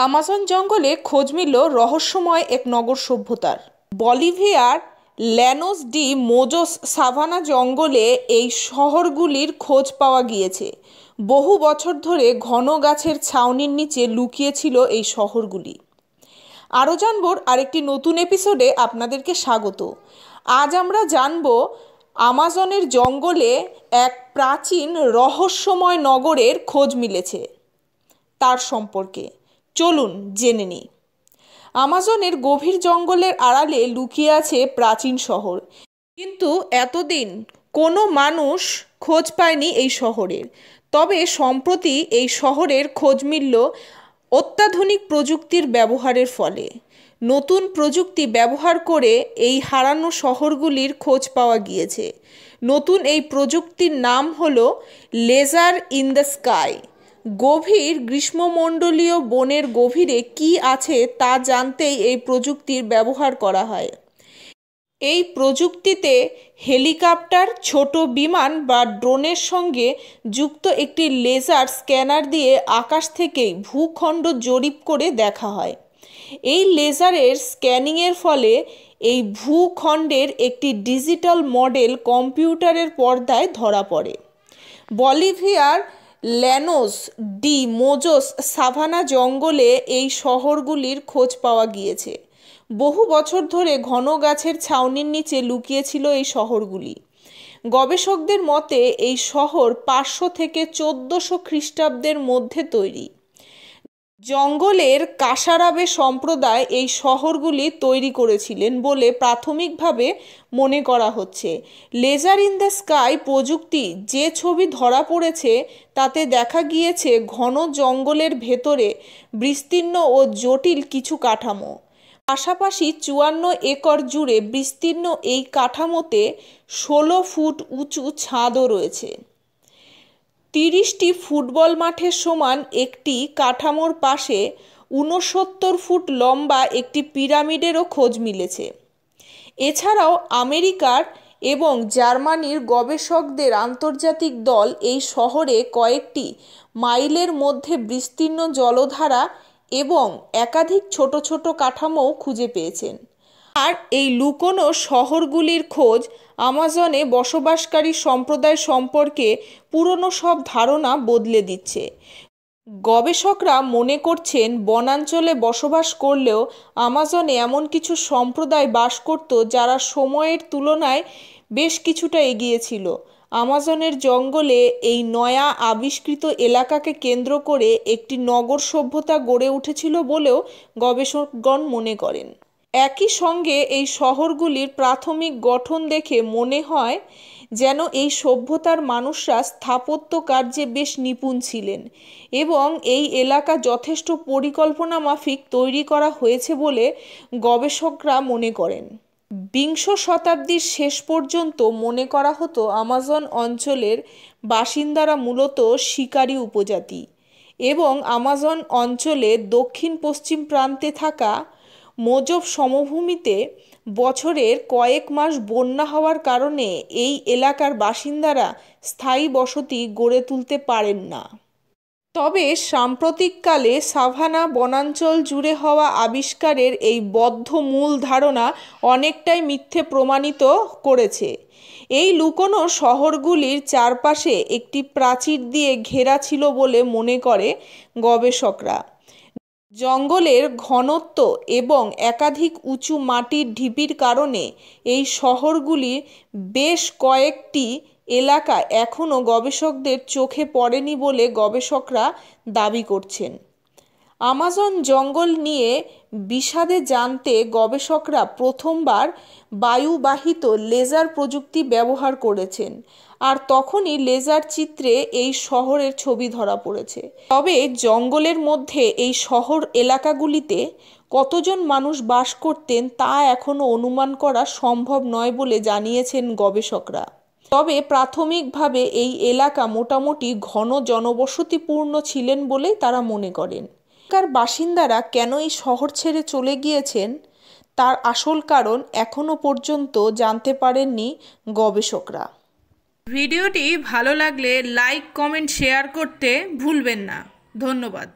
Amazon জঙ্গলে খোঁজ মিলল রহস্যময় এক নগর সভ্যতার। বলিভিয়ার ল্যানোস ডি মোজোস সাভানা জঙ্গলে এই শহরগুলির খোঁজ পাওয়া গিয়েছে। বহু বছর ধরে ঘন গাছের ছাউনির নিচে লুকিয়ে ছিল এই শহরগুলি। আরও জানব আরেকটি নতুন এপিসোডে আপনাদেরকে স্বাগত। আজ আমরা জানব আমাজনের জঙ্গলে এক প্রাচীন রহস্যময় নগরের খোঁজ মিলেছে তার সম্পর্কে। চলুন জেনে নিই। আমাজনের গভীর জঙ্গলের আড়ালে লুকিয়ে আছে প্রাচীন শহর, কিন্তু এতদিন কোনো মানুষ খোঁজ পায়নি এই শহরের। তবে সম্প্রতি এই শহরের খোঁজ মিলল অত্যাধুনিক প্রযুক্তির ব্যবহারের ফলে। নতুন প্রযুক্তি ব্যবহার করে এই হারানো শহরগুলির খোঁজ পাওয়া গিয়েছে। নতুন এই প্রযুক্তির নাম হলো লেজার ইন দ্য স্কাই। গভীর গ্রীষ্মমণ্ডলীয় বনের গভীরে কি আছে তা জানতেই এই প্রযুক্তির ব্যবহার করা হয়। এই প্রযুক্তিতে হেলিকপ্টার, ছোট বিমান বা ড্রোনের সঙ্গে যুক্ত একটি লেজার স্ক্যানার দিয়ে আকাশ থেকেই ভূখণ্ড জরিপ করে দেখা হয়। এই লেজারের স্ক্যানিংয়ের ফলে এই ভূখণ্ডের একটি ডিজিটাল মডেল কম্পিউটারের পর্দায় ধরা পড়ে। বলিভিয়ার ল্যানোস ডি মোজোস সাভানা জঙ্গলে এই শহরগুলির খোঁজ পাওয়া গিয়েছে। বহু বছর ধরে ঘন গাছের ছাউনির নিচে লুকিয়ে ছিল এই শহরগুলি। গবেষকদের মতে এই শহর 500 থেকে 1400 খ্রিস্টাব্দের মধ্যে তৈরি। জঙ্গলের কাসারাবে সম্প্রদায় এই শহরগুলি তৈরি করেছিলেন বলে প্রাথমিকভাবে মনে করা হচ্ছে। লেজার ইন দ্য স্কাই প্রযুক্তি যে ছবি ধরা পড়েছে তাতে দেখা গিয়েছে ঘন জঙ্গলের ভেতরে বিস্তীর্ণ ও জটিল কিছু কাঠামো। পাশাপাশি 54 একর জুড়ে বিস্তীর্ণ এই কাঠামোতে 16 ফুট উঁচু ছাদও রয়েছে। 30টি ফুটবল মাঠের সমান একটি কাঠামোর পাশে 69 ফুট লম্বা একটি পিরামিডেরও খোঁজ মিলেছে। এছাড়াও আমেরিকার এবং জার্মানির গবেষকদের আন্তর্জাতিক দল এই শহরে কয়েকটি মাইলের মধ্যে বিস্তীর্ণ জলধারা এবং একাধিক ছোট ছোট কাঠামোও খুঁজে পেয়েছেন। আর এই লুকোনো শহরগুলির খোঁজ আমাজনে বসবাসকারী সম্প্রদায় সম্পর্কে পুরনো সব ধারণা বদলে দিচ্ছে। গবেষকরা মনে করছেন বনাঞ্চলে বসবাস করলেও আমাজনে এমন কিছু সম্প্রদায় বাস করত যারা সময়ের তুলনায় বেশ কিছুটা এগিয়ে ছিল। আমাজনের জঙ্গলে এই নয়া আবিষ্কৃত এলাকাকে কেন্দ্র করে একটি নগর সভ্যতা গড়ে উঠেছিল বলেও গবেষকগণ মনে করেন। একই সঙ্গে এই শহরগুলির প্রাথমিক গঠন দেখে মনে হয় যেন এই সভ্যতার মানুষরা স্থাপত্য কার্যে বেশ নিপুণ ছিলেন এবং এই এলাকা যথেষ্ট পরিকল্পনা মাফিক তৈরি করা হয়েছে বলে গবেষকরা মনে করেন। বিংশ শতাব্দীর শেষ পর্যন্ত মনে করা হতো আমাজন অঞ্চলের বাসিন্দারা মূলত শিকারী উপজাতি এবং আমাজন অঞ্চলে দক্ষিণ পশ্চিম প্রান্তে থাকা মোজোভ সমভূমিতে বছরের কয়েক মাস বন্যা হওয়ার কারণে এই এলাকার বাসিন্দারা স্থায়ী বসতি গড়ে তুলতে পারেন না। তবে সাম্প্রতিককালে সাভানা বনাঞ্চল জুড়ে হওয়া আবিষ্কারের এই বদ্ধ মূল ধারণা অনেকটাই মিথ্যে প্রমাণিত করেছে। এই লুকোনো শহরগুলির চারপাশে একটি প্রাচীর দিয়ে ঘেরা ছিল বলে মনে করে গবেষকরা। জঙ্গলের ঘনত্ব এবং একাধিক উঁচু মাটির ঢিপির কারণে এই শহরগুলির বেশ কয়েকটি এলাকা এখনও গবেষকদের চোখে পড়েনি বলে গবেষকরা দাবি করছেন। আমাজন জঙ্গল নিয়ে বিশদে জানতে গবেষকরা প্রথমবার বায়ুবাহিত লেজার প্রযুক্তি ব্যবহার করেছেন, আর তখনই লেজার চিত্রে এই শহরের ছবি ধরা পড়েছে। তবে জঙ্গলের মধ্যে এই শহর এলাকাগুলিতে কতজন মানুষ বাস করতেন তা এখনও অনুমান করা সম্ভব নয় বলে জানিয়েছেন গবেষকরা। তবে প্রাথমিকভাবে এই এলাকা মোটামুটি ঘন জনবসতিপূর্ণ ছিলেন বলেই তারা মনে করেন। এখানকার বাসিন্দারা কেন এই শহর ছেড়ে চলে গিয়েছেন তার আসল কারণ এখনও পর্যন্ত জানতে পারেননি গবেষকরা। ভিডিওটি ভালো লাগলে লাইক, কমেন্ট, শেয়ার করতে ভুলবেন না। ধন্যবাদ।